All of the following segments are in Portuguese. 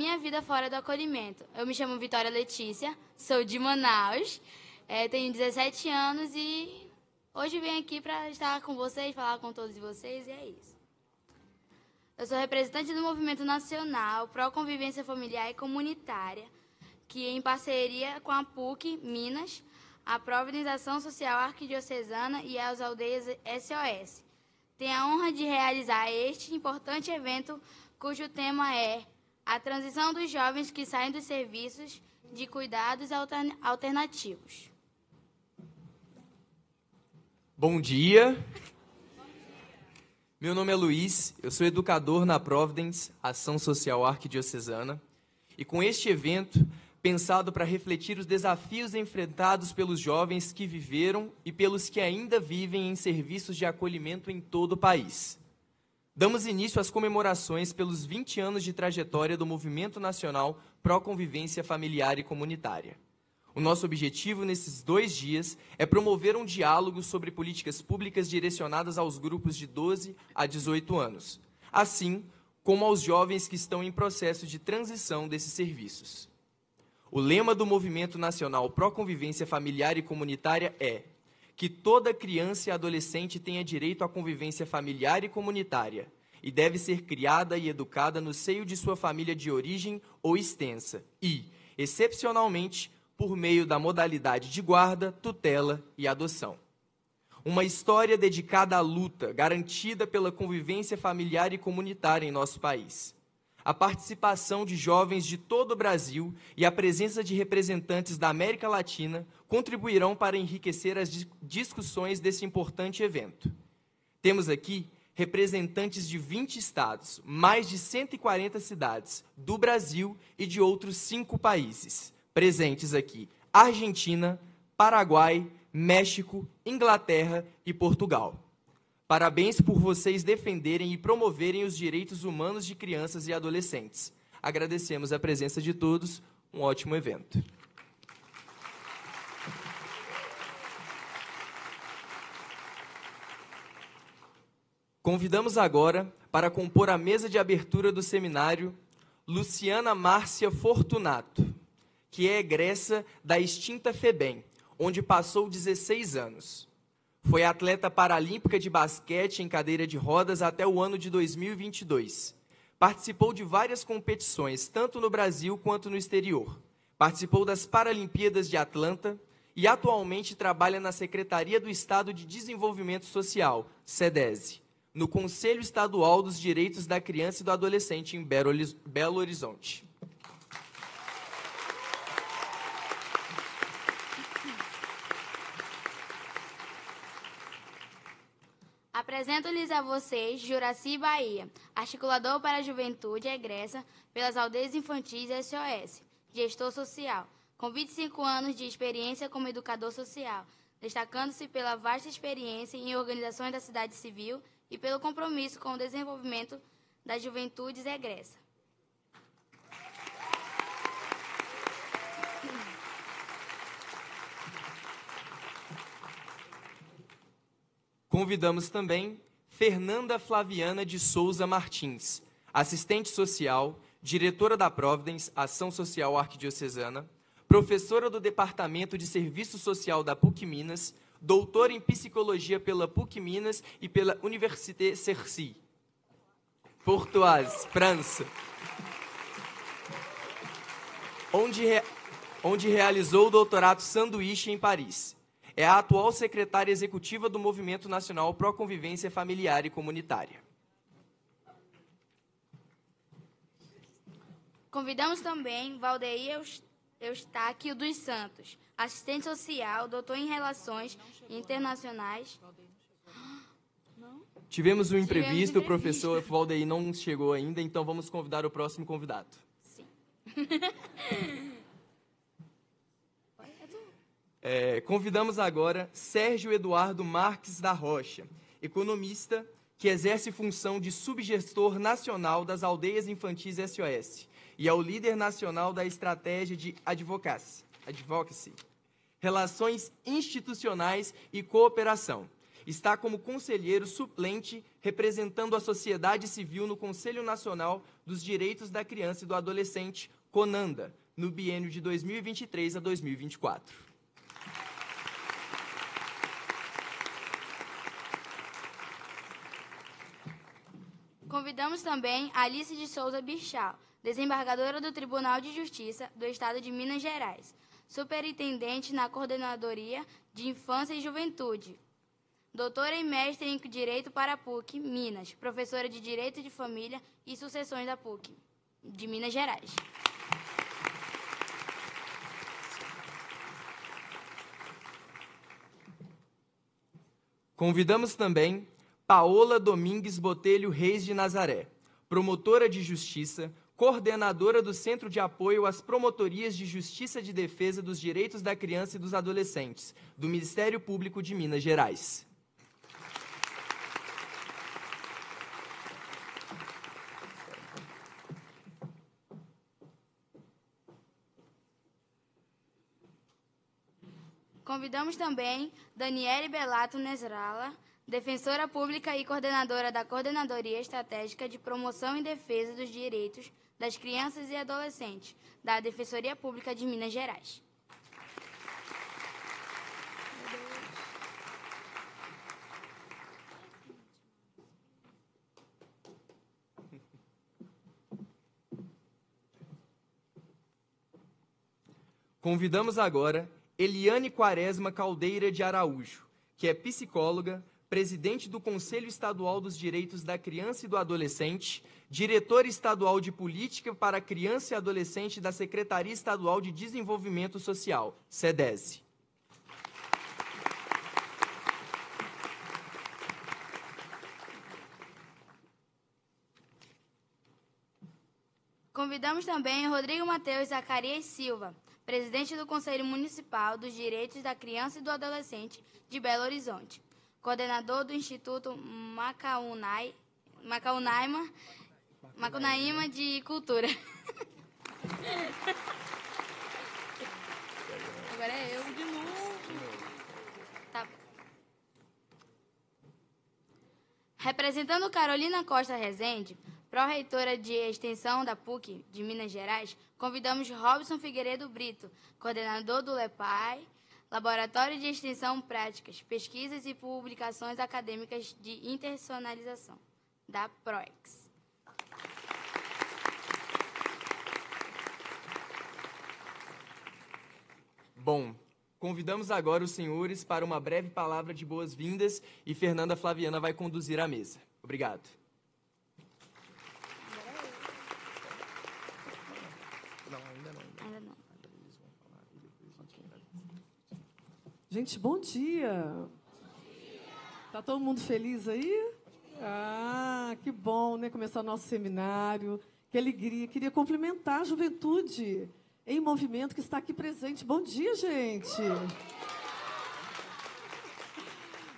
minha vida fora do acolhimento. Eu me chamo Vitória Letícia, sou de Manaus, tenho 17 anos e hoje venho aqui para estar com vocês, falar com todos vocês e é isso. Eu sou representante do Movimento Nacional Pró Convivência Familiar e Comunitária, que em parceria com a PUC Minas, a Providenciação Social Arquidiocesana e as Aldeias SOS, tem a honra de realizar este importante evento cujo tema é a transição dos jovens que saem dos serviços de cuidados alternativos. Bom dia. Meu nome é Luiz, eu sou educador na Providence, Ação Social Arquidiocesana, e com este evento, pensado para refletir os desafios enfrentados pelos jovens que viveram e pelos que ainda vivem em serviços de acolhimento em todo o país. Damos início às comemorações pelos 20 anos de trajetória do Movimento Nacional Pró Convivência Familiar e Comunitária. O nosso objetivo nesses 2 dias é promover um diálogo sobre políticas públicas direcionadas aos grupos de 12 a 18 anos, assim como aos jovens que estão em processo de transição desses serviços. O lema do Movimento Nacional Pró Convivência Familiar e Comunitária é que toda criança e adolescente tenha direito à convivência familiar e comunitária e deve ser criada e educada no seio de sua família de origem ou extensa e, excepcionalmente, por meio da modalidade de guarda, tutela e adoção. Uma história dedicada à luta, garantida pela convivência familiar e comunitária em nosso país. A participação de jovens de todo o Brasil e a presença de representantes da América Latina contribuirão para enriquecer as discussões desse importante evento. Temos aqui representantes de 20 estados, mais de 140 cidades do Brasil e de outros 5 países. Presentes aqui, Argentina, Paraguai, México, Inglaterra e Portugal. Parabéns por vocês defenderem e promoverem os direitos humanos de crianças e adolescentes. Agradecemos a presença de todos. Um ótimo evento. Convidamos agora, para compor a mesa de abertura do seminário, Luciana Márcia Fortunato, que é egressa da extinta FEBEM, onde passou 16 anos. Foi atleta paralímpica de basquete em cadeira de rodas até o ano de 2022. Participou de várias competições, tanto no Brasil quanto no exterior. Participou das Paralimpíadas de Atlanta e atualmente trabalha na Secretaria do Estado de Desenvolvimento Social, SEDESE, no Conselho Estadual dos Direitos da Criança e do Adolescente em Belo Horizonte. Apresento-lhes a vocês Juraci Bahia, articulador para a juventude egressa pelas aldeias infantis SOS, gestor social, com 25 anos de experiência como educador social, destacando-se pela vasta experiência em organizações da sociedade civil e pelo compromisso com o desenvolvimento das juventudes egressa. Convidamos também Fernanda Flaviana de Souza Martins, assistente social, diretora da Providence, Ação Social Arquidiocesana, professora do Departamento de Serviço Social da PUC Minas, doutora em Psicologia pela PUC Minas e pela Université Cercy, Pontoise, França, onde realizou o doutorado sanduíche em Paris. É a atual secretária executiva do Movimento Nacional Pró Convivência Familiar e Comunitária. Convidamos também Valdeir Eustáquio dos Santos, assistente social, doutor em Relações Internacionais. Tivemos um imprevisto, o professor Valdeir não chegou ainda, então vamos convidar o próximo convidado. Sim. Convidamos agora Sérgio Eduardo Marques da Rocha, economista que exerce função de subgestor nacional das aldeias infantis SOS e é o líder nacional da estratégia de advocacy, relações institucionais e cooperação, está como conselheiro suplente representando a sociedade civil no Conselho Nacional dos Direitos da Criança e do Adolescente, CONANDA, no biênio de 2023 a 2024. Convidamos também Alice de Souza Bichal, desembargadora do Tribunal de Justiça do Estado de Minas Gerais, superintendente na Coordenadoria de Infância e Juventude, doutora e mestre em Direito para a PUC, Minas, professora de Direito de Família e Sucessões da PUC, de Minas Gerais. Convidamos também Paola Domingues Botelho Reis de Nazaré, promotora de justiça, coordenadora do Centro de Apoio às Promotorias de Justiça de Defesa dos Direitos da Criança e dos Adolescentes, do Ministério Público de Minas Gerais. Convidamos também Daniele Belato Nesrala, defensora pública e coordenadora da Coordenadoria Estratégica de Promoção e Defesa dos Direitos das Crianças e Adolescentes, da Defensoria Pública de Minas Gerais. Convidamos agora Eliane Quaresma Caldeira de Araújo, que é psicóloga, presidente do Conselho Estadual dos Direitos da Criança e do Adolescente, diretora estadual de Política para a Criança e Adolescente da Secretaria Estadual de Desenvolvimento Social, SEDESE. Convidamos também Rodrigo Matheus Zacarias Silva, presidente do Conselho Municipal dos Direitos da Criança e do Adolescente de Belo Horizonte, coordenador do Instituto Macunaíma de Cultura. Agora é eu de novo. Tá. Representando Carolina Costa Rezende, pró-reitora de Extensão da PUC de Minas Gerais, convidamos Robson Figueiredo Brito, coordenador do LEPAI, Laboratório de Extensão Práticas, Pesquisas e Publicações Acadêmicas de Internacionalização, da PROEX. Bom, convidamos agora os senhores para uma breve palavra de boas-vindas e Fernanda Flaviana vai conduzir a mesa. Obrigado. Gente, bom dia. Tá todo mundo feliz aí? Ah, que bom, né? Começar o nosso seminário. Que alegria. Queria cumprimentar a juventude em movimento que está aqui presente. Bom dia, gente.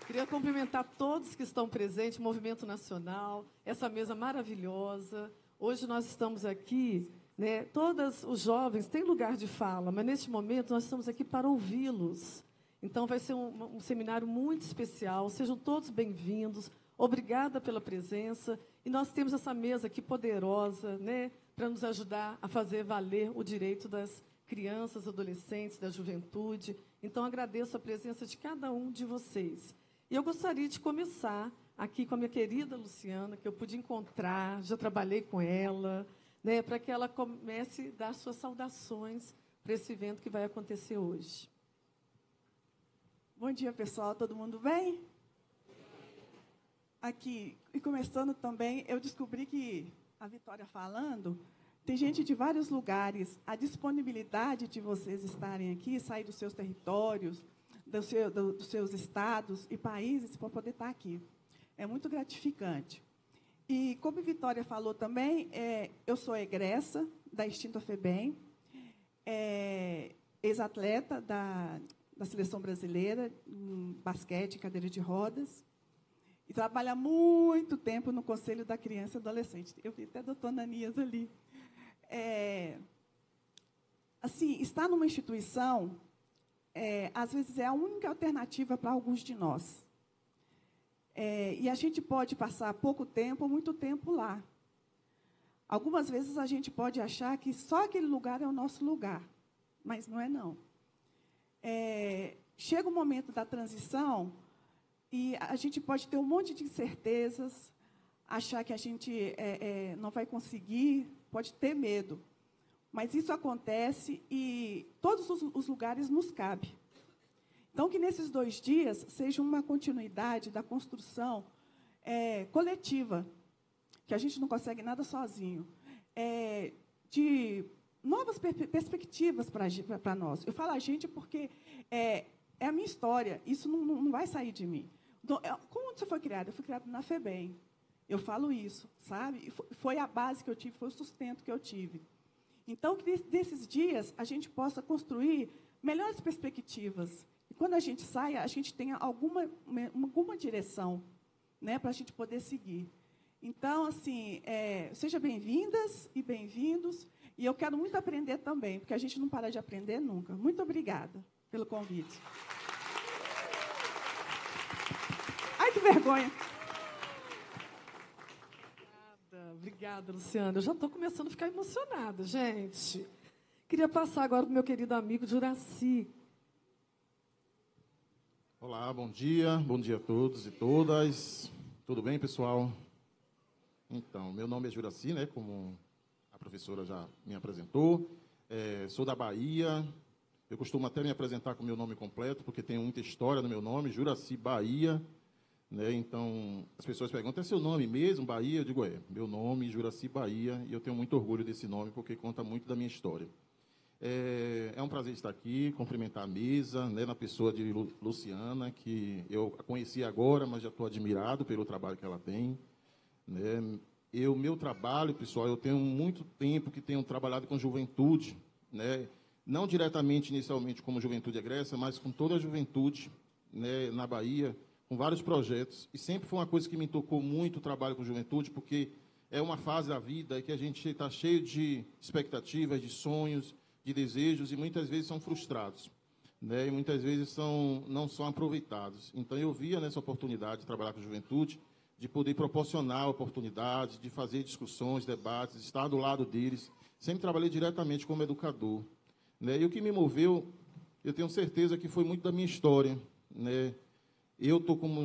Queria cumprimentar todos que estão presentes, o Movimento Nacional, essa mesa maravilhosa. Hoje nós estamos aqui, né? Todos os jovens têm lugar de fala, mas neste momento nós estamos aqui para ouvi-los. Então, vai ser um seminário muito especial. Sejam todos bem-vindos. Obrigada pela presença. E nós temos essa mesa aqui poderosa, né, para nos ajudar a fazer valer o direito das crianças, adolescentes, da juventude. Então, agradeço a presença de cada um de vocês. E eu gostaria de começar aqui com a minha querida Luciana, que eu pude encontrar, já trabalhei com ela, né, para que ela comece a dar suas saudações para esse evento que vai acontecer hoje. Bom dia, pessoal. Todo mundo bem? Aqui, e começando também, eu descobri que, a Vitória falando, tem gente de vários lugares. A disponibilidade de vocês estarem aqui, sair dos seus territórios, dos seus estados e países, para poder estar aqui. É muito gratificante. E, como a Vitória falou também, eu sou egressa da extinta FEBEM, ex-atleta da Seleção Brasileira, em basquete, cadeira de rodas, e trabalha há muito tempo no Conselho da Criança e Adolescente. Eu vi até a doutora Ananias ali. Assim, estar numa instituição, às vezes, é a única alternativa para alguns de nós. E a gente pode passar pouco tempo ou muito tempo lá. Algumas vezes a gente pode achar que só aquele lugar é o nosso lugar, mas não é, não. Chega o momento da transição e a gente pode ter um monte de incertezas, achar que a gente não vai conseguir, pode ter medo. Mas isso acontece e todos os lugares nos cabem. Então, que nesses 2 dias seja uma continuidade da construção coletiva, que a gente não consegue nada sozinho, de novas perspectivas para nós. Eu falo a gente porque é a minha história, isso não vai sair de mim. Então, como você foi criada? Eu fui criada na FEBEM. Eu falo isso, sabe? E foi a base que eu tive, foi o sustento que eu tive. Então, que desses dias a gente possa construir melhores perspectivas. E quando a gente saia, a gente tenha alguma direção, né, para a gente poder seguir. Então, assim, sejam bem-vindas e bem-vindos. E eu quero muito aprender também, porque a gente não para de aprender nunca. Muito obrigada pelo convite. Ai, que vergonha. Obrigada, Luciana. Eu já estou começando a ficar emocionada, gente. Queria passar agora para o meu querido amigo Juraci. Olá, bom dia a todos e todas. Tudo bem, pessoal? Então, meu nome é Juraci, né, como a professora já me apresentou. Sou da Bahia. Eu costumo até me apresentar com o meu nome completo, porque tem muita história no meu nome, Juraci Bahia. Né? Então, as pessoas perguntam, é seu nome mesmo, Bahia? Eu digo, meu nome, Juraci Bahia, e eu tenho muito orgulho desse nome, porque conta muito da minha história. É um prazer estar aqui, cumprimentar a mesa, né, na pessoa de Luciana, que eu a conheci agora, mas já estou admirado pelo trabalho que ela tem. Né? Meu trabalho, pessoal, eu tenho muito tempo que tenho trabalhado com juventude, né? Não diretamente, inicialmente, como Juventude Egressa, mas com toda a juventude, né, na Bahia, com vários projetos. E sempre foi uma coisa que me tocou muito o trabalho com juventude, porque é uma fase da vida que a gente está cheio de expectativas, de sonhos, de desejos, e muitas vezes são frustrados, né? E muitas vezes não são aproveitados. Então, eu via nessa oportunidade de trabalhar com juventude, de poder proporcionar oportunidades, de fazer discussões, debates, estar do lado deles. Sempre trabalhei diretamente como educador. Né? E o que me moveu, eu tenho certeza que foi muito da minha história. Né? Eu estou como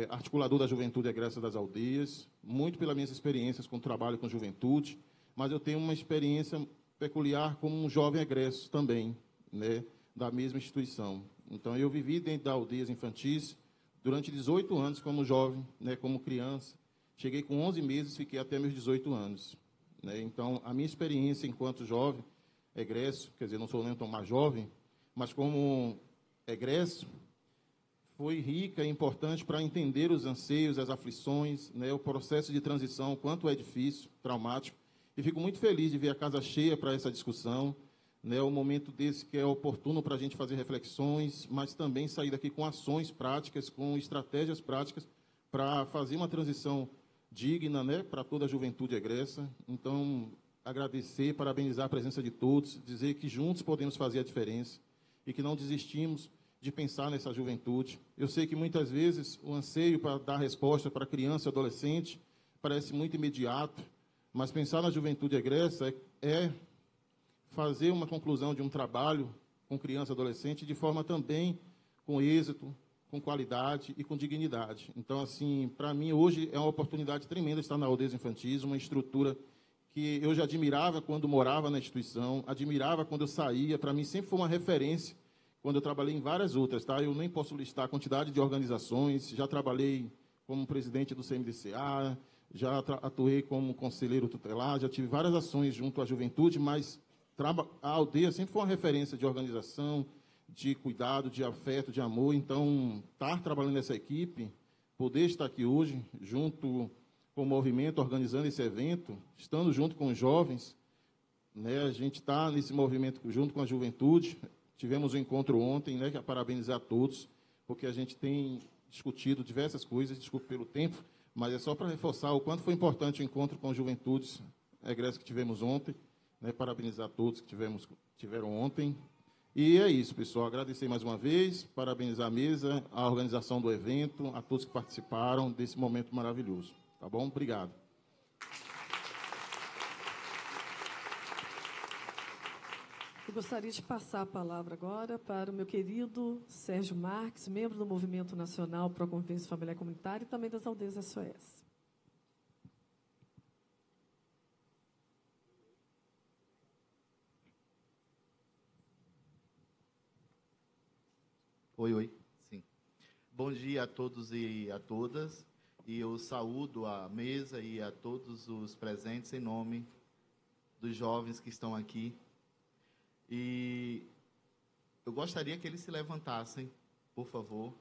articulador da Juventude Egressa das Aldeias, muito pelas minhas experiências com o trabalho com juventude, mas eu tenho uma experiência peculiar como um jovem egresso também, né, da mesma instituição. Então, eu vivi dentro das aldeias infantis durante 18 anos como jovem, né, como criança. Cheguei com 11 meses, fiquei até meus 18 anos. Né? Então, a minha experiência enquanto jovem egresso, quer dizer, não sou nem tão mais jovem, mas como egresso, foi rica e importante para entender os anseios, as aflições, né, o processo de transição, o quanto é difícil, traumático. E fico muito feliz de ver a casa cheia para essa discussão, né, um momento desse que é oportuno para a gente fazer reflexões, mas também sair daqui com ações práticas, com estratégias práticas para fazer uma transição digna, né, para toda a juventude egressa. Então, agradecer, parabenizar a presença de todos, dizer que juntos podemos fazer a diferença e que não desistimos de pensar nessa juventude. Eu sei que muitas vezes o anseio para dar resposta para criança e adolescente parece muito imediato, mas pensar na juventude egressa é fazer uma conclusão de um trabalho com criança e adolescente de forma também com êxito, com qualidade e com dignidade. Então, assim, para mim, hoje é uma oportunidade tremenda estar na Aldeias Infantis, uma estrutura que eu já admirava quando morava na instituição, admirava quando eu saía, para mim sempre foi uma referência, quando eu trabalhei em várias outras, tá? Eu nem posso listar a quantidade de organizações, já trabalhei como presidente do CMDCA, já atuei como conselheiro tutelar, já tive várias ações junto à juventude, mas a aldeia sempre foi uma referência de organização, de cuidado, de afeto, de amor. Então, estar trabalhando nessa equipe, poder estar aqui hoje, junto com o movimento, organizando esse evento, estando junto com os jovens, né, a gente está nesse movimento junto com a juventude. Tivemos um encontro ontem, né, que é parabenizar a todos, porque a gente tem discutido diversas coisas, desculpe pelo tempo, mas é só para reforçar o quanto foi importante o encontro com as juventudes egressas que tivemos ontem, né, parabenizar a todos que tiveram ontem. E é isso, pessoal. Agradecer mais uma vez, parabenizar a mesa, a organização do evento, a todos que participaram desse momento maravilhoso. Tá bom? Obrigado. Eu gostaria de passar a palavra agora para o meu querido Sérgio Marques, membro do Movimento Nacional Pro Convivência Familiar Comunitária e também das Aldeias SOS. Oi. Sim. Bom dia a todos e a todas. E eu saúdo a mesa e a todos os presentes em nome dos jovens que estão aqui. E eu gostaria que eles se levantassem, por favor.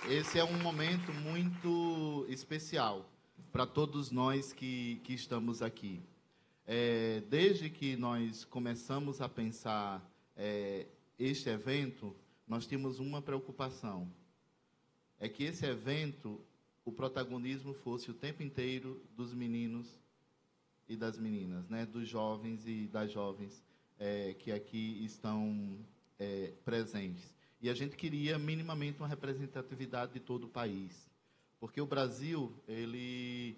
Esse é um momento muito especial para todos nós que estamos aqui. Desde que nós começamos a pensar este evento, nós tínhamos uma preocupação. É que esse evento, o protagonismo fosse o tempo inteiro dos meninos e das meninas, né? Dos jovens e das jovens que aqui estão presentes. E a gente queria minimamente uma representatividade de todo o país. Porque o Brasil, ele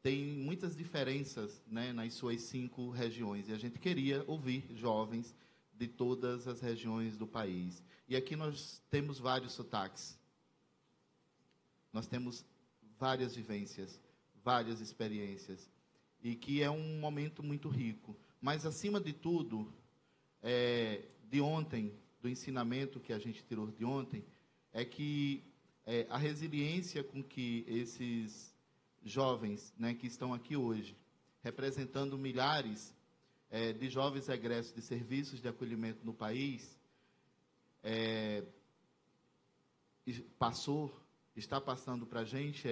tem muitas diferenças, né, nas suas 5 regiões. E a gente queria ouvir jovens de todas as regiões do país. E aqui nós temos vários sotaques. Nós temos várias vivências, várias experiências. E que é um momento muito rico. Mas, acima de tudo, de ontem, do ensinamento que a gente tirou de ontem, é que a resiliência com que esses jovens, né, que estão aqui hoje, representando milhares de jovens egressos de serviços de acolhimento no país, está passando para a gente,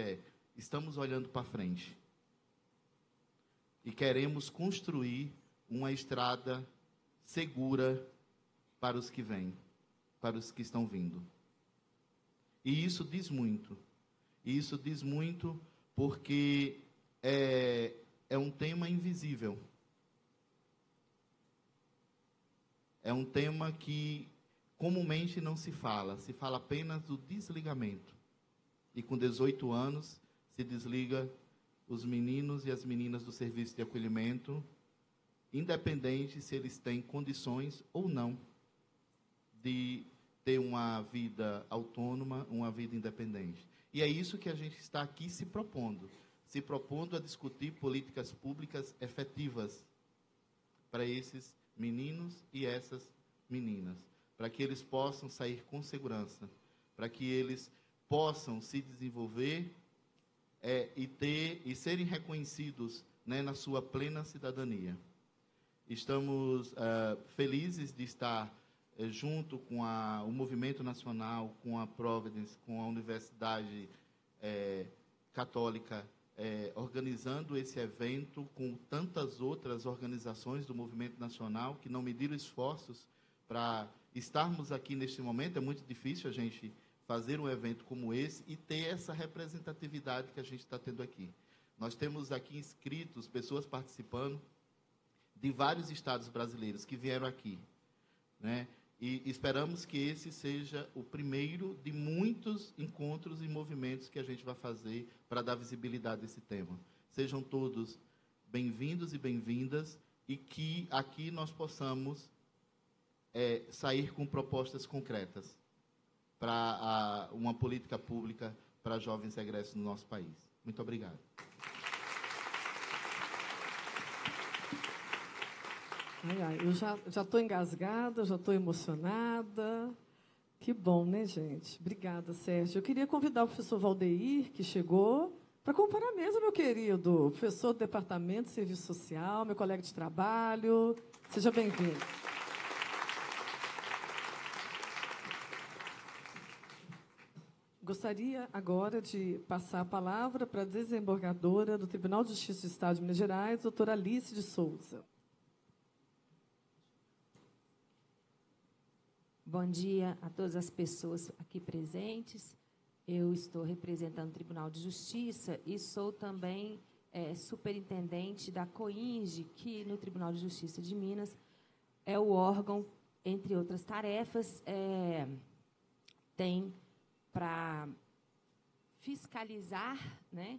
estamos olhando para frente. E queremos construir uma estrada segura para os que vêm, para os que estão vindo. E isso diz muito. E isso diz muito porque é um tema invisível. É um tema que comumente não se fala apenas do desligamento. E com 18 anos se desliga os meninos e as meninas do serviço de acolhimento, independente se eles têm condições ou não de ter uma vida autônoma, uma vida independente. E é isso que a gente está aqui se propondo a discutir políticas públicas efetivas para esses meninos e essas meninas, para que eles possam sair com segurança, para que eles possam se desenvolver e serem reconhecidos, né, na sua plena cidadania. Estamos felizes de estar junto com o Movimento Nacional, com a Providence, com a Universidade Católica, organizando esse evento, com tantas outras organizações do Movimento Nacional que não mediram esforços para estarmos aqui neste momento. É muito difícil a gente fazer um evento como esse e ter essa representatividade que a gente está tendo aqui. Nós temos aqui inscritos, pessoas participando de vários estados brasileiros que vieram aqui, né? E esperamos que esse seja o primeiro de muitos encontros e movimentos que a gente vai fazer para dar visibilidade a esse tema. Sejam todos bem-vindos e bem-vindas e que aqui nós possamos sair com propostas concretas para uma política pública para jovens egressos no nosso país. Muito obrigado. Eu já estou engasgada, já estou emocionada. Que bom, né, gente? Obrigada, Sérgio. Eu queria convidar o professor Valdeir, que chegou, para compor a mesa, meu querido. Professor do Departamento de Serviço Social, meu colega de trabalho. Seja bem-vindo. Gostaria agora de passar a palavra para a desembargadora do Tribunal de Justiça do Estado de Minas Gerais, doutora Alice de Souza. Bom dia a todas as pessoas aqui presentes. Eu estou representando o Tribunal de Justiça e sou também superintendente da COINGE, que no Tribunal de Justiça de Minas é o órgão, entre outras tarefas, tem para fiscalizar, né,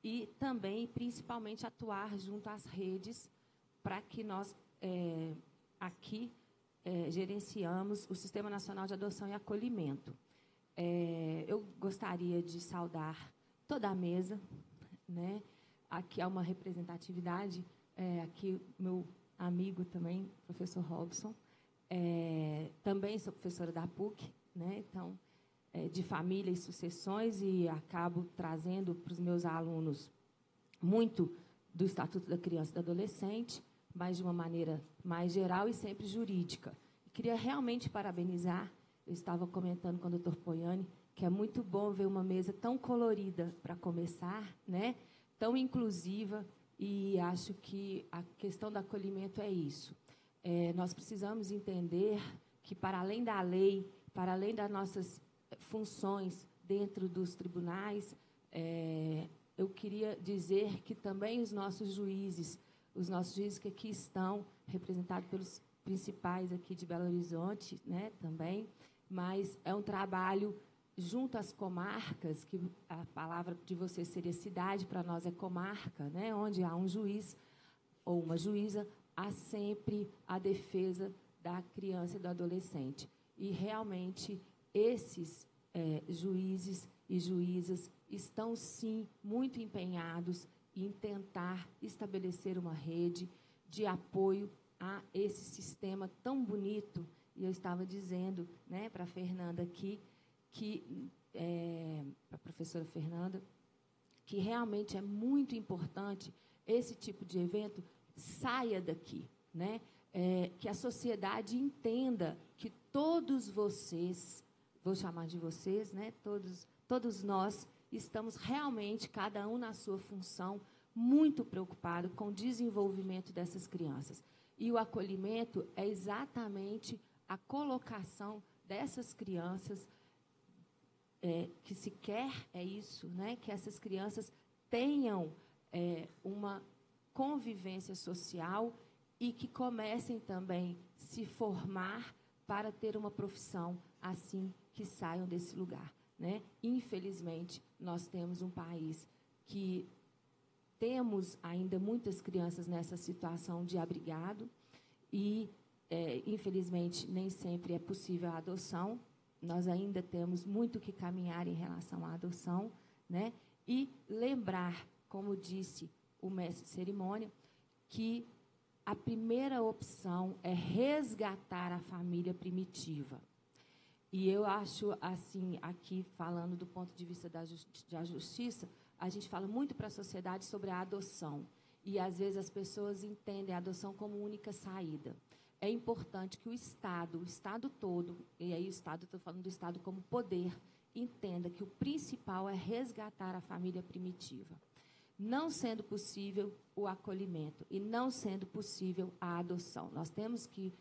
e também, principalmente, atuar junto às redes para que nós, aqui, gerenciamos o Sistema Nacional de Adoção e Acolhimento. Eu gostaria de saudar toda a mesa, né? Aqui há uma representatividade, aqui meu amigo também, professor Robson, também sou professora da PUC, né? Então, de família e sucessões, e acabo trazendo para os meus alunos muito do Estatuto da Criança e do Adolescente, mas de uma maneira mais geral e sempre jurídica. Queria realmente parabenizar, eu estava comentando com o doutor Poiani, que é muito bom ver uma mesa tão colorida para começar, né? Tão inclusiva, e acho que a questão do acolhimento é isso. Nós precisamos entender que, para além da lei, para além das nossas funções dentro dos tribunais, eu queria dizer que também os nossos juízes que aqui estão, representados pelos principais aqui de Belo Horizonte, né, também, mas é um trabalho junto às comarcas, que a palavra de vocês seria cidade, para nós é comarca, né, onde há um juiz ou uma juíza, há sempre a defesa da criança e do adolescente. E, realmente, esses juízes e juízas estão, sim, muito empenhados em tentar estabelecer uma rede de apoio a esse sistema tão bonito. E eu estava dizendo, né, para a Fernanda aqui, para a professora Fernanda, que realmente é muito importante esse tipo de evento saia daqui, né? Que a sociedade entenda que todos vocês, vou chamar de vocês, né, todos nós estamos realmente, cada um na sua função, muito preocupado com o desenvolvimento dessas crianças. E o acolhimento é exatamente a colocação dessas crianças, que se quer é isso, né, que essas crianças tenham uma convivência social e que comecem também a se formar para ter uma profissão assim que saiam desse lugar, né? Infelizmente, nós temos um país que temos ainda muitas crianças nessa situação de abrigado e, infelizmente, nem sempre é possível a adoção. Nós ainda temos muito que caminhar em relação à adoção, né? E lembrar, como disse o mestre de cerimônia, que a primeira opção é resgatar a família primitiva. E eu acho, assim, aqui, falando do ponto de vista da justiça, a gente fala muito para a sociedade sobre a adoção. E, às vezes, as pessoas entendem a adoção como única saída. É importante que o Estado todo, e aí o Estado, estou falando do Estado como poder, entenda que o principal é resgatar a família primitiva. Não sendo possível o acolhimento e não sendo possível a adoção. Nós temos que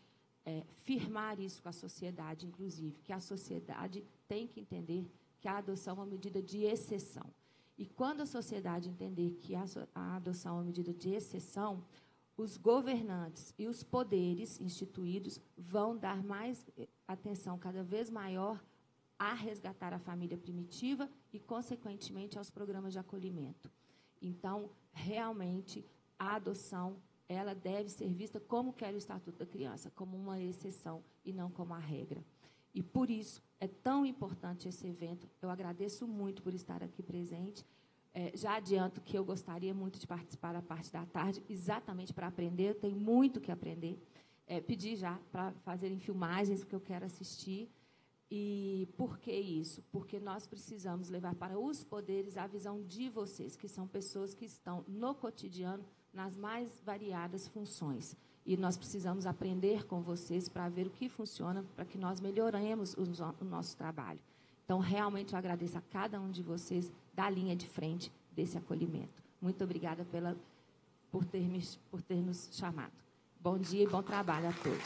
firmar isso com a sociedade, inclusive, que a sociedade tem que entender que a adoção é uma medida de exceção. E quando a sociedade entender que a adoção é uma medida de exceção, os governantes e os poderes instituídos vão dar mais atenção, cada vez maior, a resgatar a família primitiva e, consequentemente, aos programas de acolhimento. Então, realmente, a adoção, ela deve ser vista como quer o Estatuto da Criança, como uma exceção e não como a regra. E, por isso, é tão importante esse evento. Eu agradeço muito por estar aqui presente. Já adianto que eu gostaria muito de participar da parte da tarde, exatamente para aprender. Eu tenho muito que aprender. Pedi já para fazerem filmagens, porque eu quero assistir. E por que isso? Porque nós precisamos levar para os poderes a visão de vocês, que são pessoas que estão no cotidiano, nas mais variadas funções. E nós precisamos aprender com vocês para ver o que funciona, para que nós melhoremos o nosso trabalho. Então, realmente, eu agradeço a cada um de vocês da linha de frente desse acolhimento. Muito obrigada por ter nos chamado. Bom dia e bom trabalho a todos.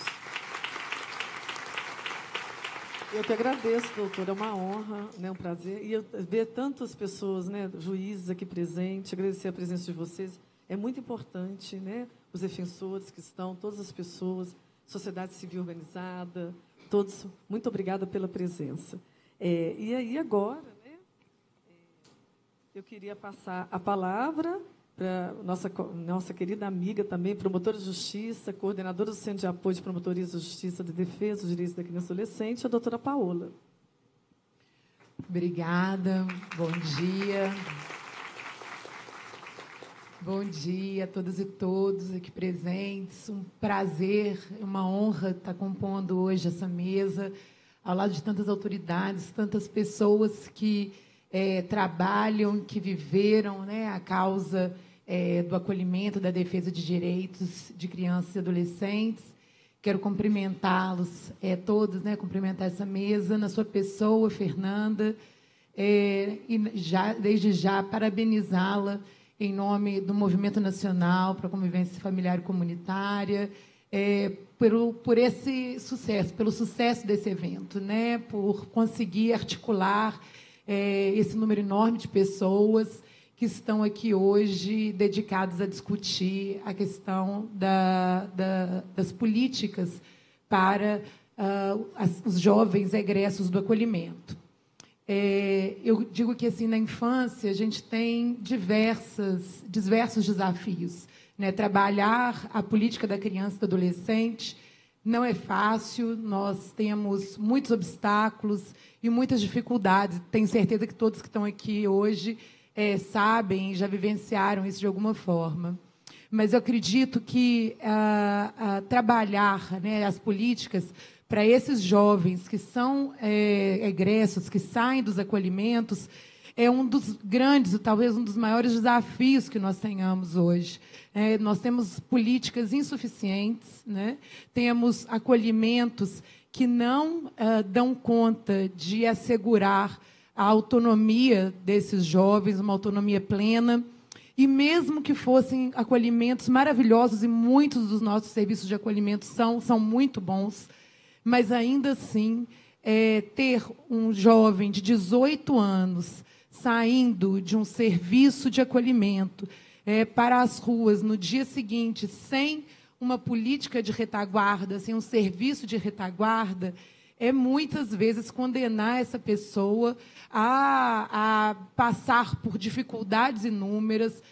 Eu que agradeço, doutora, é uma honra, né, um prazer. E eu ver tantas pessoas, né, juízes aqui presentes, agradecer a presença de vocês. É muito importante, né, os defensores que estão, todas as pessoas, sociedade civil organizada, todos, muito obrigada pela presença. E aí, agora, né, eu queria passar a palavra para nossa querida amiga também, promotora de justiça, coordenadora do Centro de Apoio de Promotorias de Justiça de Defesa dos Direitos da Criança e Adolescente, a doutora Paola. Obrigada, bom dia. Bom dia a todas e todos aqui presentes. Um prazer, uma honra estar compondo hoje essa mesa, ao lado de tantas autoridades, tantas pessoas que trabalham, que viveram, né, a causa do acolhimento, da defesa de direitos de crianças e adolescentes. Quero cumprimentá-los todos, né, cumprimentar essa mesa, na sua pessoa, Fernanda, e desde já parabenizá-la em nome do Movimento Nacional para a Convivência Familiar e Comunitária, por esse sucesso, pelo sucesso desse evento, né, por conseguir articular esse número enorme de pessoas que estão aqui hoje dedicadas a discutir a questão das políticas para os jovens egressos do acolhimento. Eu digo que, assim, na infância, a gente tem diversos desafios, né? Trabalhar a política da criança e do adolescente não é fácil, nós temos muitos obstáculos e muitas dificuldades. Tenho certeza que todos que estão aqui hoje sabem e já vivenciaram isso de alguma forma. Mas eu acredito que trabalhar, né, as políticas para esses jovens que são egressos, que saem dos acolhimentos, é um dos grandes, talvez um dos maiores desafios que nós tenhamos hoje. Nós temos políticas insuficientes, né? Temos acolhimentos que não dão conta de assegurar a autonomia desses jovens, uma autonomia plena. E mesmo que fossem acolhimentos maravilhosos, e muitos dos nossos serviços de acolhimento são muito bons, mas, ainda assim, ter um jovem de 18 anos saindo de um serviço de acolhimento para as ruas no dia seguinte, sem uma política de retaguarda, sem um serviço de retaguarda, muitas vezes condenar essa pessoa a passar por dificuldades inúmeras,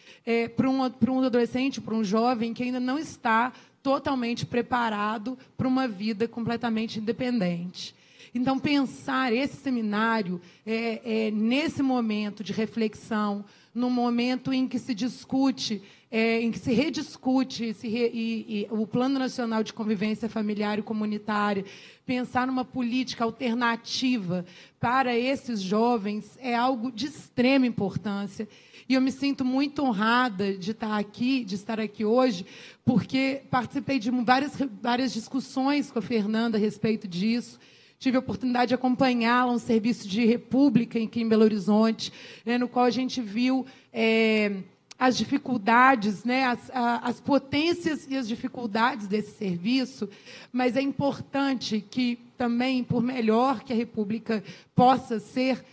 para um adolescente, para um jovem que ainda não está totalmente preparado para uma vida completamente independente. Então, pensar esse seminário nesse momento de reflexão, no momento em que se discute, em que se rediscute o Plano Nacional de Convivência Familiar e Comunitária, pensar numa política alternativa para esses jovens é algo de extrema importância. E eu me sinto muito honrada de estar aqui hoje, porque participei de várias discussões com a Fernanda a respeito disso. Tive a oportunidade de acompanhá-la um serviço de República aqui em Belo Horizonte, no qual a gente viu as dificuldades, né, as potências e as dificuldades desse serviço, mas é importante que também, por melhor que a República possa ser,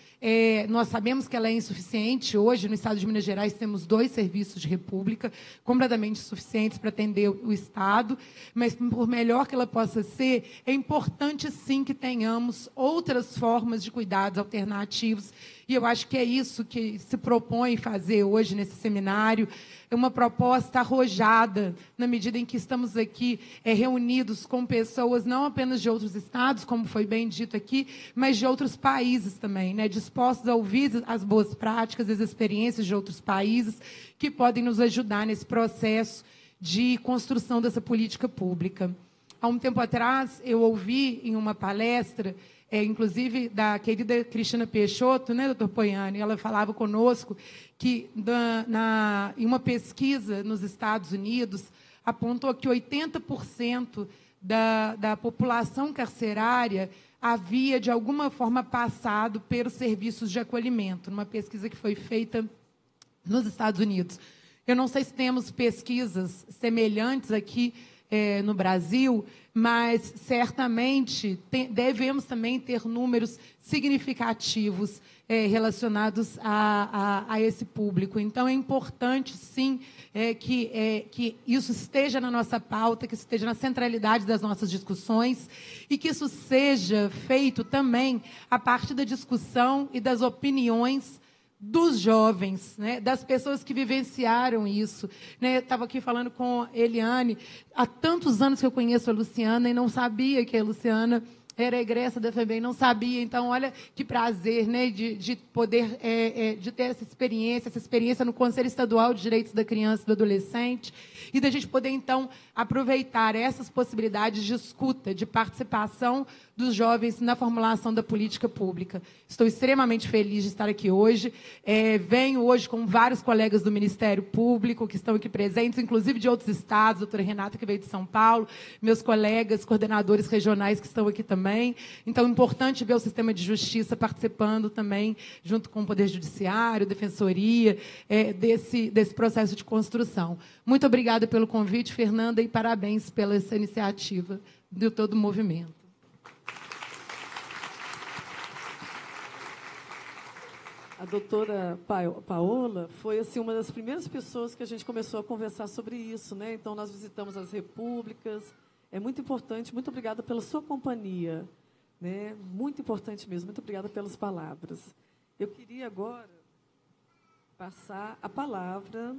nós sabemos que ela é insuficiente. Hoje, no Estado de Minas Gerais, temos 2 serviços de República completamente insuficientes para atender o Estado, mas, por melhor que ela possa ser, é importante, sim, que tenhamos outras formas de cuidados alternativos, e eu acho que é isso que se propõe fazer hoje nesse seminário. É uma proposta arrojada, na medida em que estamos aqui reunidos com pessoas não apenas de outros estados, como foi bem dito aqui, mas de outros países também, né? Dispostos a ouvir as boas práticas, as experiências de outros países, que podem nos ajudar nesse processo de construção dessa política pública. Há um tempo atrás, eu ouvi em uma palestra, inclusive da querida Cristina Peixoto, né, doutor Poiani, ela falava conosco que, em uma pesquisa nos Estados Unidos, apontou que 80% da população carcerária havia, de alguma forma, passado pelos serviços de acolhimento, numa pesquisa que foi feita nos Estados Unidos. Eu não sei se temos pesquisas semelhantes aqui no Brasil, mas certamente devemos também ter números significativos relacionados a esse público. Então, é importante, sim, que isso esteja na nossa pauta, que isso esteja na centralidade das nossas discussões e que isso seja feito também a partir da discussão e das opiniões dos jovens, né, das pessoas que vivenciaram isso. Né, eu estava aqui falando com a Eliane, há tantos anos que eu conheço a Luciana e não sabia que a Luciana era egressa da FEBEM, não sabia. Então, olha que prazer, né, de poder de ter essa experiência no Conselho Estadual de Direitos da Criança e do Adolescente, e da gente poder, então, aproveitar essas possibilidades de escuta, de participação dos jovens na formulação da política pública. Estou extremamente feliz de estar aqui hoje. Venho hoje com vários colegas do Ministério Público que estão aqui presentes, inclusive de outros estados, a doutora Renata, que veio de São Paulo, meus colegas, coordenadores regionais que estão aqui também. Então, é importante ver o sistema de justiça participando também, junto com o Poder Judiciário, Defensoria, desse processo de construção. Muito obrigada pelo convite, Fernanda, e parabéns pela essa iniciativa de todo o movimento. A doutora Paola foi assim, uma das primeiras pessoas que a gente começou a conversar sobre isso, né? Então, nós visitamos as repúblicas. É muito importante. Muito obrigada pela sua companhia, né? Muito importante mesmo. Muito obrigada pelas palavras. Eu queria agora passar a palavra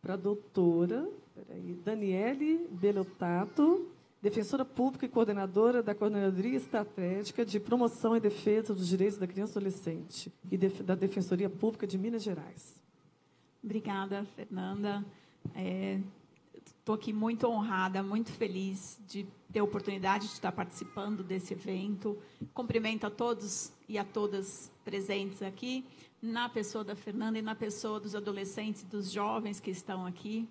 para a doutora Daniele Belotato, defensora pública e coordenadora da Coordenadoria Estratégica de Promoção e Defesa dos Direitos da Criança e Adolescente e da Defensoria Pública de Minas Gerais. Obrigada, Fernanda. Estou aqui muito honrada, muito feliz de ter a oportunidade de estar participando desse evento. Cumprimento a todos e a todas presentes aqui, na pessoa da Fernanda e na pessoa dos adolescentes e dos jovens que estão aqui,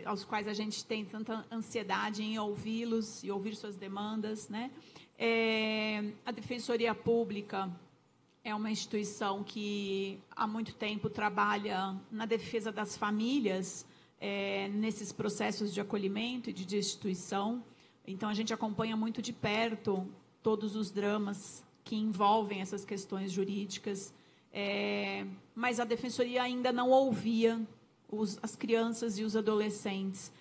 aos quais a gente tem tanta ansiedade em ouvi-los e ouvir suas demandas, né? A Defensoria Pública é uma instituição que há muito tempo trabalha na defesa das famílias, nesses processos de acolhimento e de destituição. Então, a gente acompanha muito de perto todos os dramas que envolvem essas questões jurídicas, mas a Defensoria ainda não ouvia as crianças e os adolescentes.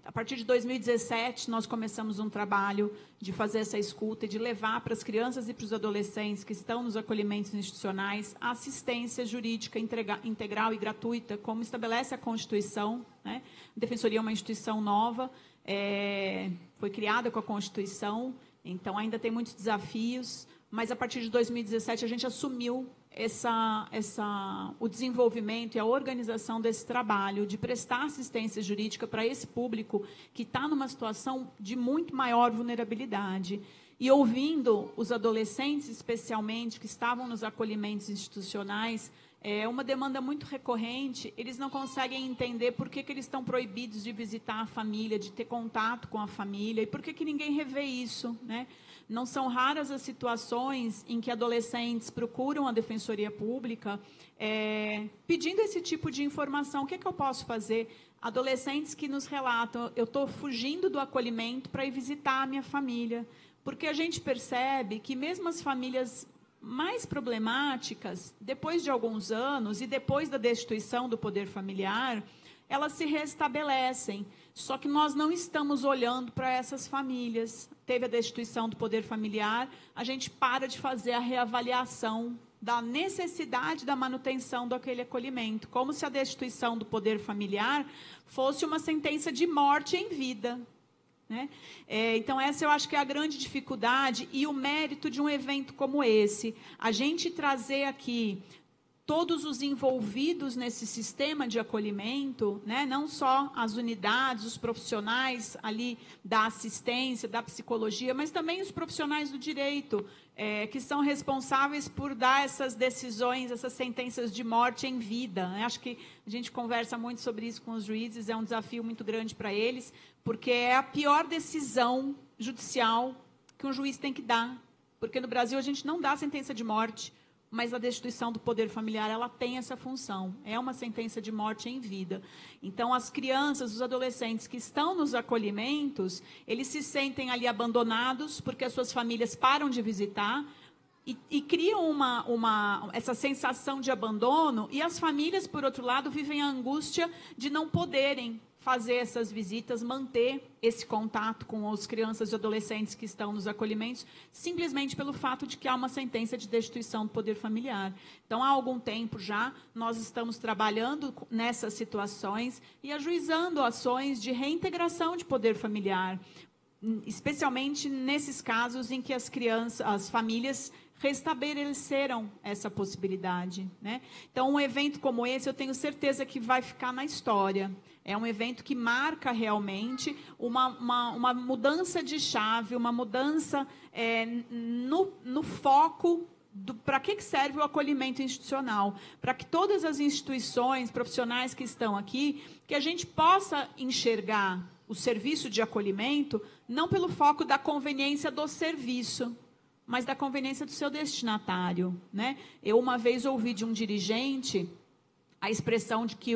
A partir de 2017, nós começamos um trabalho de fazer essa escuta e de levar para as crianças e para os adolescentes que estão nos acolhimentos institucionais a assistência jurídica integral e gratuita, como estabelece a Constituição, né? A Defensoria é uma instituição nova, foi criada com a Constituição, então ainda tem muitos desafios, mas a partir de 2017 a gente assumiu o desenvolvimento e a organização desse trabalho, de prestar assistência jurídica para esse público que está numa situação de muito maior vulnerabilidade. E ouvindo os adolescentes, especialmente, que estavam nos acolhimentos institucionais, uma demanda muito recorrente, eles não conseguem entender por que eles estão proibidos de visitar a família, de ter contato com a família, e por que ninguém revê isso, né? Não são raras as situações em que adolescentes procuram a Defensoria Pública pedindo esse tipo de informação. O que eu posso fazer? Adolescentes que nos relatam, eu estou fugindo do acolhimento para ir visitar a minha família. Porque a gente percebe que mesmo as famílias mais problemáticas, depois de alguns anos e depois da destituição do poder familiar, elas se restabelecem. Só que nós não estamos olhando para essas famílias. Teve a destituição do poder familiar, a gente para de fazer a reavaliação da necessidade da manutenção daquele acolhimento, como se a destituição do poder familiar fosse uma sentença de morte em vida, né? Então, essa eu acho que é a grande dificuldade e o mérito de um evento como esse. A gente trazer aqui todos os envolvidos nesse sistema de acolhimento, né? Não só as unidades, os profissionais ali da assistência, da psicologia, mas também os profissionais do direito, que são responsáveis por dar essas decisões, essas sentenças de morte em vida, né? Acho que a gente conversa muito sobre isso com os juízes, é um desafio muito grande para eles, porque é a pior decisão judicial que um juiz tem que dar. Porque no Brasil a gente não dá sentença de morte, mas a destituição do poder familiar, ela tem essa função. É uma sentença de morte em vida. Então, as crianças, os adolescentes que estão nos acolhimentos, eles se sentem ali abandonados, porque as suas famílias param de visitar, e criam essa sensação de abandono, e as famílias, por outro lado, vivem a angústia de não poderem fazer essas visitas, manter esse contato com as crianças e adolescentes que estão nos acolhimentos, simplesmente pelo fato de que há uma sentença de destituição do poder familiar. Então, há algum tempo já, nós estamos trabalhando nessas situações e ajuizando ações de reintegração de poder familiar, especialmente nesses casos em que as famílias restabeleceram essa possibilidade, né? Então, um evento como esse, eu tenho certeza que vai ficar na história. É um evento que marca realmente uma mudança de chave, uma mudança no foco para que serve o acolhimento institucional. Para que todas as instituições profissionais que estão aqui, que a gente possa enxergar o serviço de acolhimento não pelo foco da conveniência do serviço, mas da conveniência do seu destinatário, né? Eu uma vez ouvi de um dirigente a expressão de que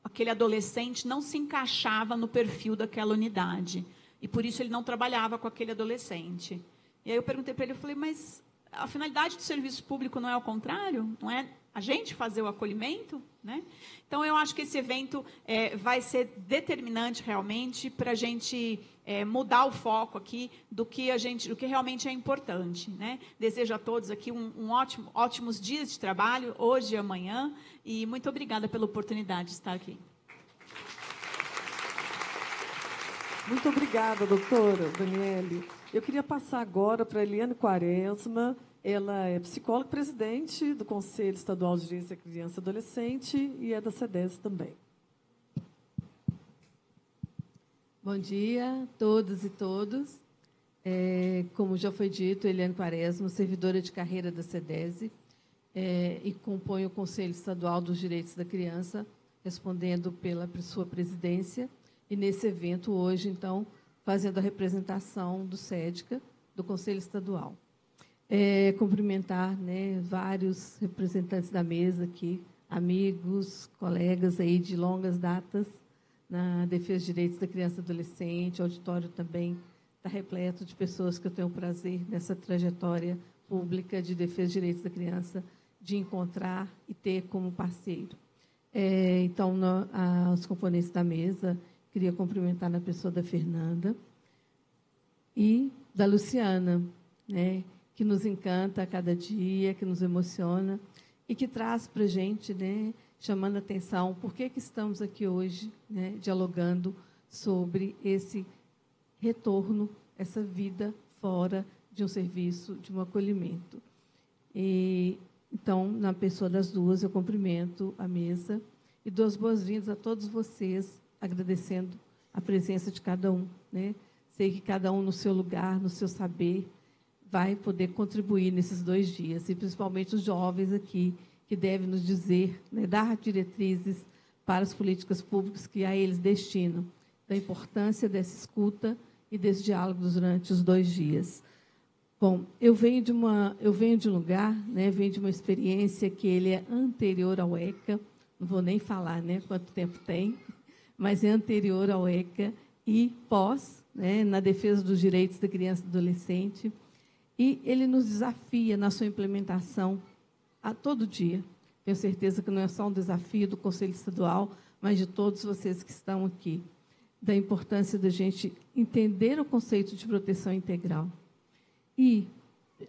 aquele adolescente não se encaixava no perfil daquela unidade, e por isso ele não trabalhava com aquele adolescente. E aí eu perguntei para ele, eu falei, mas a finalidade do serviço público não é o contrário? Não é a gente fazer o acolhimento, né? Então, eu acho que esse evento vai ser determinante realmente para a gente mudar o foco aqui do que realmente é importante, né? Desejo a todos aqui ótimos dias de trabalho, hoje e amanhã, e muito obrigada pela oportunidade de estar aqui. Muito obrigada, doutora Daniele. Eu queria passar agora para a Eliane Quaresma. Ela é psicóloga, presidente do Conselho Estadual de Direitos da Criança e Adolescente e é da CEDES também. Bom dia a todos e todas. Como já foi dito, Eliane Quaresma, servidora de carreira da CEDES, e compõe o Conselho Estadual dos Direitos da Criança, respondendo pela sua presidência, e nesse evento hoje, então, fazendo a representação do SEDCA, do Conselho Estadual. Cumprimentar, né, vários representantes da mesa aqui, amigos, colegas aí de longas datas na defesa dos direitos da criança e adolescente. O auditório também está repleto de pessoas que eu tenho o prazer, nessa trajetória pública de defesa dos direitos da criança, de encontrar e ter como parceiro. Então, os componentes da mesa, queria cumprimentar na pessoa da Fernanda e da Luciana, né, que nos encanta a cada dia, que nos emociona e que traz para a gente, né, chamando a atenção, por que estamos aqui hoje, né, dialogando sobre esse retorno, essa vida fora de um serviço, de um acolhimento. Então, na pessoa das duas, eu cumprimento a mesa e dou as boas-vindas a todos vocês, agradecendo a presença de cada um, né? Sei que cada um no seu lugar, no seu saber, vai poder contribuir nesses 2 dias, e principalmente os jovens aqui, que devem nos dizer, né, dar diretrizes para as políticas públicas que a eles destinam, da importância dessa escuta e desse diálogo durante os 2 dias. Bom, eu venho de um lugar, né, venho de uma experiência que ele é anterior ao ECA, não vou nem falar, né, quanto tempo tem, mas é anterior ao ECA e pós, né, na defesa dos direitos da criança e do adolescente. E ele nos desafia na sua implementação a todo dia. Tenho certeza que não é só um desafio do Conselho Estadual, mas de todos vocês que estão aqui, da importância da gente entender o conceito de proteção integral. E,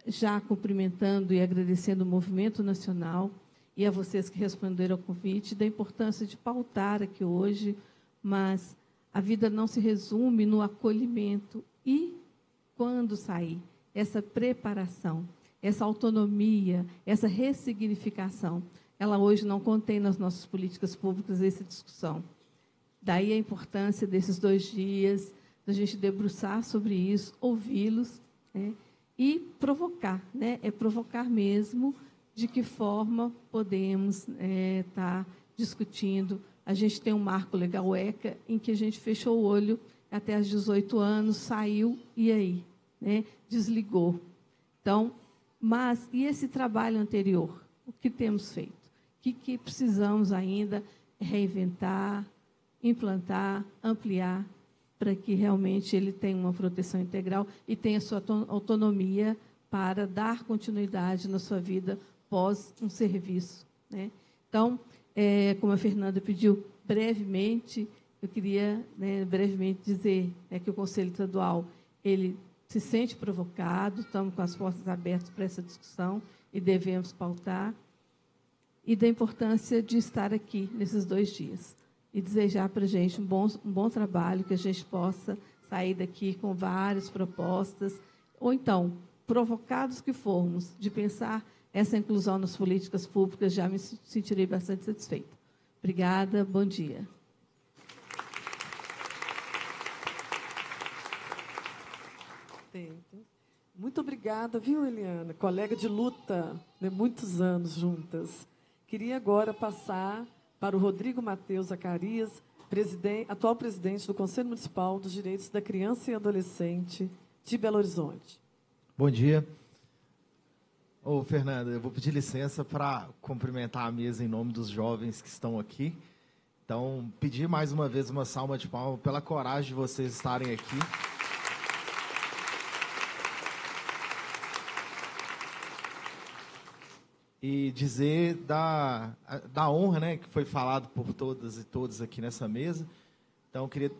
já cumprimentando e agradecendo o Movimento Nacional e a vocês que responderam ao convite, da importância de pautar aqui hoje, mas a vida não se resume no acolhimento e, quando sair, essa preparação, essa autonomia, essa ressignificação, ela hoje não contém nas nossas políticas públicas essa discussão. Daí a importância desses 2 dias, da gente debruçar sobre isso, ouvi-los, né, e provocar, né, provocar mesmo de que forma podemos estar discutindo. A gente tem um marco legal ECA, em que a gente fechou o olho até os 18 anos, saiu, e aí? né, desligou. Então, mas e esse trabalho anterior? O que temos feito? O que precisamos ainda reinventar, implantar, ampliar, para que realmente ele tenha uma proteção integral e tenha sua autonomia para dar continuidade na sua vida pós um serviço, né? Então, como a Fernanda pediu, brevemente, eu queria, né, brevemente dizer, né, que o Conselho Estadual ele se sente provocado, estamos com as portas abertas para essa discussão e devemos pautar, e da importância de estar aqui nesses 2 dias. E desejar para a gente um bom trabalho, que a gente possa sair daqui com várias propostas, ou então, provocados que formos, de pensar essa inclusão nas políticas públicas, já me sentirei bastante satisfeita. Obrigada, bom dia. Muito obrigada, viu, Eliana? Colega de luta, né, muitos anos juntas. Queria agora passar para o Rodrigo Matheus Zacarias, atual presidente do Conselho Municipal dos Direitos da Criança e Adolescente de Belo Horizonte. Bom dia. Ô, Fernanda, eu vou pedir licença para cumprimentar a mesa em nome dos jovens que estão aqui. Então, pedir mais uma vez uma salva de palmas pela coragem de vocês estarem aqui. E dizer da honra, né, que foi falado por todas e todos aqui nessa mesa. Então, eu queria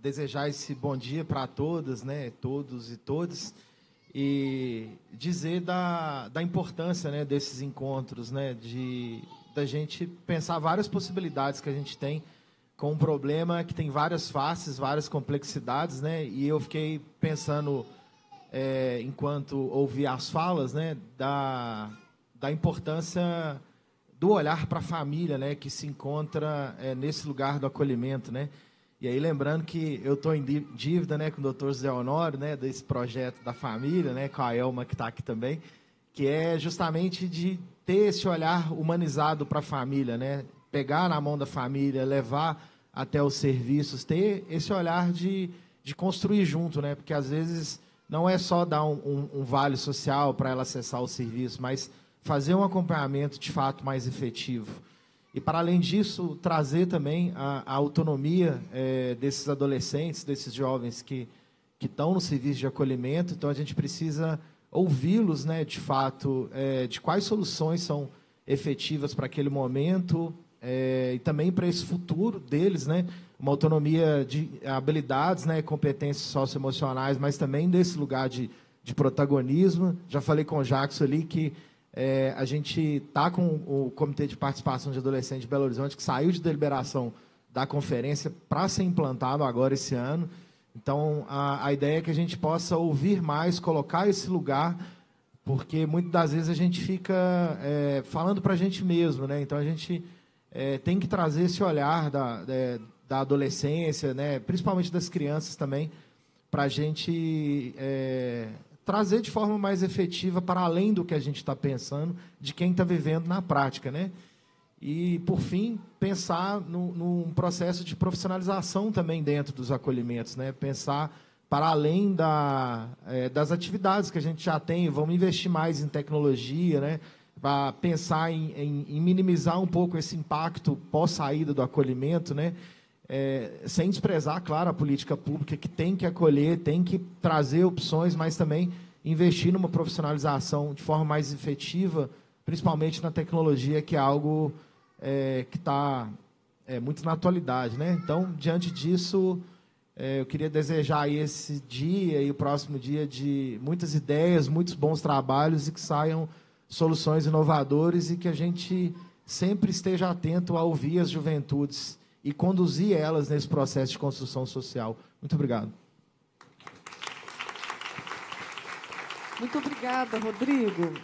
desejar esse bom dia para todas, né, todos e todas, e dizer da importância, né, desses encontros, né, da gente pensar várias possibilidades que a gente tem com um problema que tem várias faces, várias complexidades, né, e eu fiquei pensando, enquanto ouvi as falas, né, da importância do olhar para a família, né, que se encontra nesse lugar do acolhimento, né? E aí, lembrando que eu estou em dívida, né, com o doutor José Honório, né, desse projeto da família, né, com a Elma, que está aqui também, que é justamente de ter esse olhar humanizado para a família, né? Pegar na mão da família, levar até os serviços, ter esse olhar de construir junto, né? Porque, às vezes, não é só dar um vale social para ela acessar o serviço, mas fazer um acompanhamento, de fato, mais efetivo. E, para além disso, trazer também a autonomia desses adolescentes, desses jovens que estão no serviço de acolhimento. Então, a gente precisa ouvi-los, né, de fato, de quais soluções são efetivas para aquele momento e também para esse futuro deles, né, uma autonomia de habilidades, né, competências socioemocionais, mas também desse lugar de protagonismo. Já falei com o Jackson ali que a gente está com o Comitê de Participação de Adolescentes de Belo Horizonte, que saiu de deliberação da conferência para ser implantado agora esse ano. Então, a ideia é que a gente possa ouvir mais, colocar esse lugar, porque muitas das vezes a gente fica falando para a gente mesmo, né? Então, a gente tem que trazer esse olhar da adolescência, né? Principalmente das crianças também, para a gente trazer de forma mais efetiva para além do que a gente está pensando, de quem está vivendo na prática, né? E, por fim, pensar num processo de profissionalização também dentro dos acolhimentos, né? Pensar para além das atividades que a gente já tem, vamos investir mais em tecnologia, né? Para pensar em minimizar um pouco esse impacto pós-saída do acolhimento, né? Sem desprezar, claro, a política pública que tem que acolher, tem que trazer opções, mas também investir numa profissionalização de forma mais efetiva, principalmente na tecnologia, que é algo que está muito na atualidade, né? Então, diante disso, eu queria desejar aí esse dia e o próximo dia de muitas ideias, muitos bons trabalhos e que saiam soluções inovadoras e que a gente sempre esteja atento a ouvir as juventudes e conduzir elas nesse processo de construção social. Muito obrigado. Muito obrigada, Rodrigo.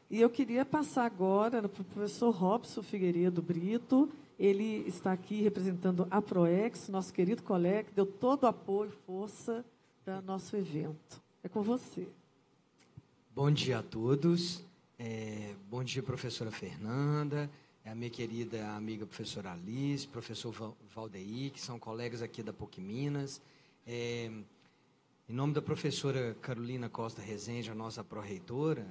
E eu queria passar agora para o professor Robson Figueiredo Brito. Ele está aqui representando a PROEX, nosso querido colega, que deu todo o apoio e força para nosso evento. É com você. Bom dia a todos. Bom dia, professora Fernanda, a minha querida amiga professora Alice, professor Valdeir, que são colegas aqui da PUC Minas. Em nome da professora Carolina Costa Rezende, a nossa pró-reitora,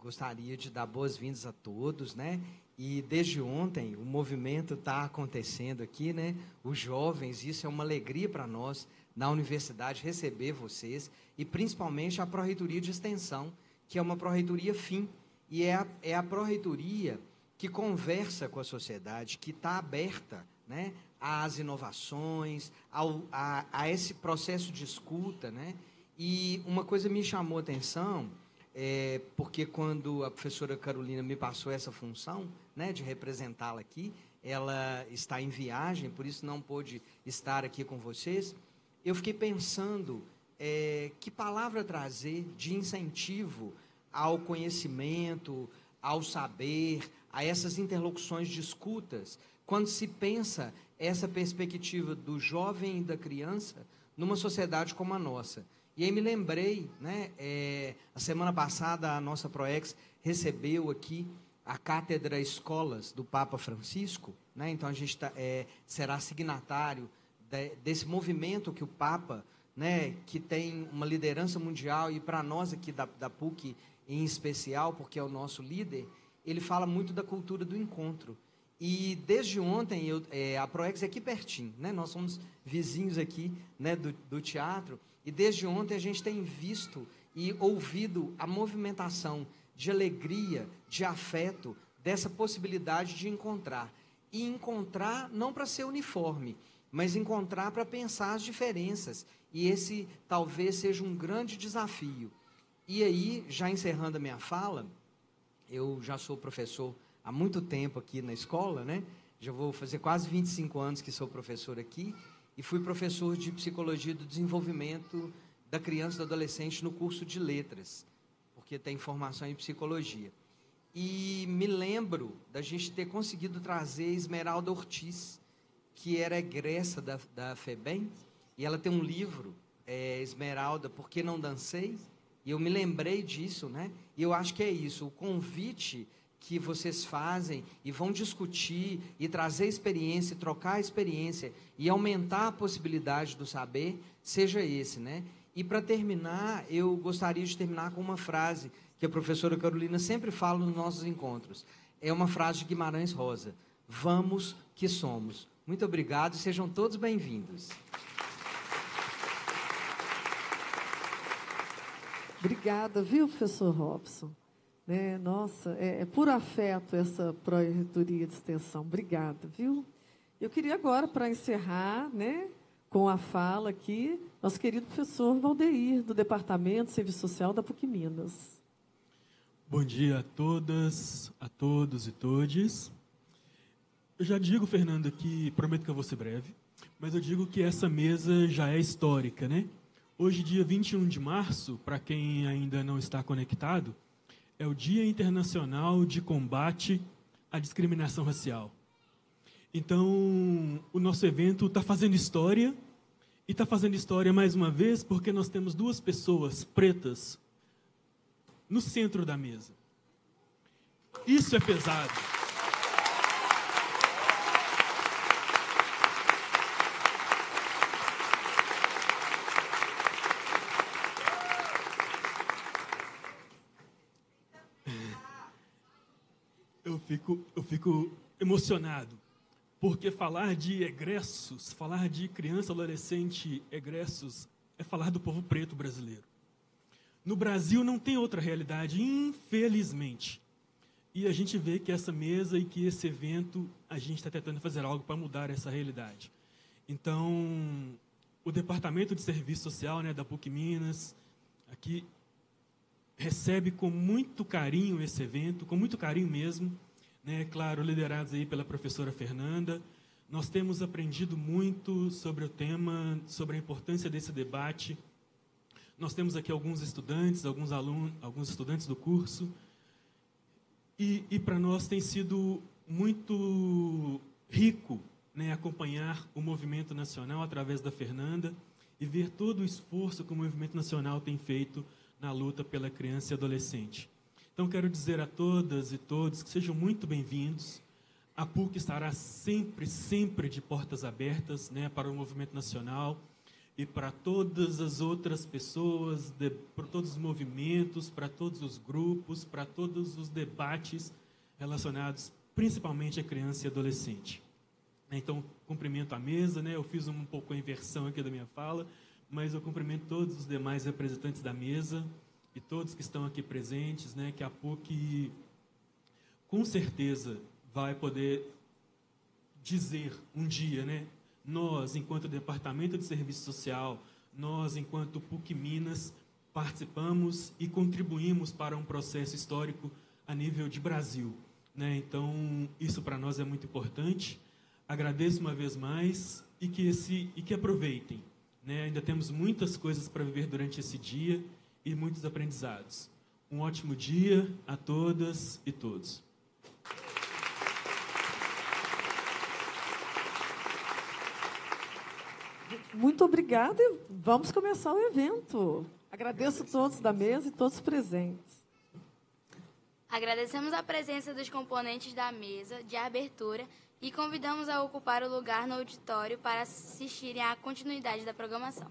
gostaria de dar boas-vindas a todos, né? E desde ontem o movimento está acontecendo aqui, né? Os jovens, isso é uma alegria para nós na universidade receber vocês e principalmente a pró-reitoria de extensão, que é uma pró-reitoria fim e é a pró-reitoria que conversa com a sociedade, que está aberta, né, às inovações, a esse processo de escuta, né? E uma coisa me chamou a atenção, porque quando a professora Carolina me passou essa função, né, de representá-la aqui, ela está em viagem, por isso não pôde estar aqui com vocês, eu fiquei pensando que palavra trazer de incentivo ao conhecimento, ao saber, a essas interlocuções de escutas, quando se pensa essa perspectiva do jovem e da criança numa sociedade como a nossa. E aí me lembrei, né, a semana passada a nossa Proex recebeu aqui a Cátedra Escolas do Papa Francisco, né, então a gente será signatário desse movimento que o Papa, né, que tem uma liderança mundial, e para nós aqui da PUC em especial, porque é o nosso líder, ele fala muito da cultura do encontro. E desde ontem, a Proex é aqui pertinho, né? Nós somos vizinhos aqui, né, do teatro, e desde ontem a gente tem visto e ouvido a movimentação de alegria, de afeto, dessa possibilidade de encontrar. E encontrar não para ser uniforme, mas encontrar para pensar as diferenças. E esse talvez seja um grande desafio. E aí, já encerrando a minha fala, eu já sou professor há muito tempo aqui na escola, né? Já vou fazer quase 25 anos que sou professor aqui, e fui professor de Psicologia do Desenvolvimento da Criança e do Adolescente no curso de Letras, porque tem formação em Psicologia. E me lembro da gente ter conseguido trazer Esmeralda Ortiz, que era egressa da FEBEM, e ela tem um livro, Esmeralda, Por que Não Dancei? E eu me lembrei disso, né? E eu acho que é isso, o convite que vocês fazem e vão discutir e trazer experiência, trocar experiência e aumentar a possibilidade do saber, seja esse, né? E para terminar, eu gostaria de terminar com uma frase que a professora Carolina sempre fala nos nossos encontros. É uma frase de Guimarães Rosa: vamos que somos. Muito obrigado e sejam todos bem-vindos. Obrigada, viu, professor Robson? Né? Nossa, é puro afeto essa pró-reitoria de extensão. Obrigada, viu? Eu queria agora, para encerrar, né, com a fala aqui, nosso querido professor Valdeir, do Departamento de Serviço Social da PUC Minas. Bom dia a todas, a todos e todes. Eu já digo, Fernanda, que prometo que eu vou ser breve, mas eu digo que essa mesa já é histórica, né? Hoje, dia 21 de março, para quem ainda não está conectado, é o Dia Internacional de Combate à Discriminação Racial. Então, o nosso evento está fazendo história, e está fazendo história mais uma vez porque nós temos duas pessoas pretas no centro da mesa. Isso é pesado. Eu fico emocionado, porque falar de egressos, falar de criança, adolescente, egressos, é falar do povo preto brasileiro. No Brasil não tem outra realidade, infelizmente. E a gente vê que essa mesa e que esse evento, a gente está tentando fazer algo para mudar essa realidade. Então, o Departamento de Serviço Social, né, da PUC Minas, aqui, recebe com muito carinho esse evento, com muito carinho mesmo, né, claro, liderados aí pela professora Fernanda. Nós temos aprendido muito sobre o tema, sobre a importância desse debate. Nós temos aqui alguns estudantes, alguns alunos, alguns estudantes do curso, e para nós tem sido muito rico, né, acompanhar o movimento nacional através da Fernanda e ver todo o esforço que o movimento nacional tem feito na luta pela criança e adolescente. Então, quero dizer a todas e todos que sejam muito bem-vindos. A PUC estará sempre, sempre de portas abertas, né, para o movimento nacional. e para todas as outras pessoas, para todos os movimentos, para todos os grupos, para todos os debates relacionados principalmente à criança e adolescente. Então, cumprimento a mesa, né? Eu fiz um pouco a inversão aqui da minha fala, mas eu cumprimento todos os demais representantes da mesa e todos que estão aqui presentes, né? Que a PUC, com certeza, vai poder dizer um dia, né? Nós, enquanto Departamento de Serviço Social, nós, enquanto PUC Minas, participamos e contribuímos para um processo histórico a nível de Brasil, né? Então, isso para nós é muito importante. Agradeço uma vez mais e que aproveitem, né? Ainda temos muitas coisas para viver durante esse dia e muitos aprendizados. Um ótimo dia a todas e todos. Muito obrigada e vamos começar o evento. Agradeço a todos da mesa e todos presentes. Agradecemos a presença dos componentes da mesa de abertura e convidamos a ocupar o lugar no auditório para assistirem à continuidade da programação.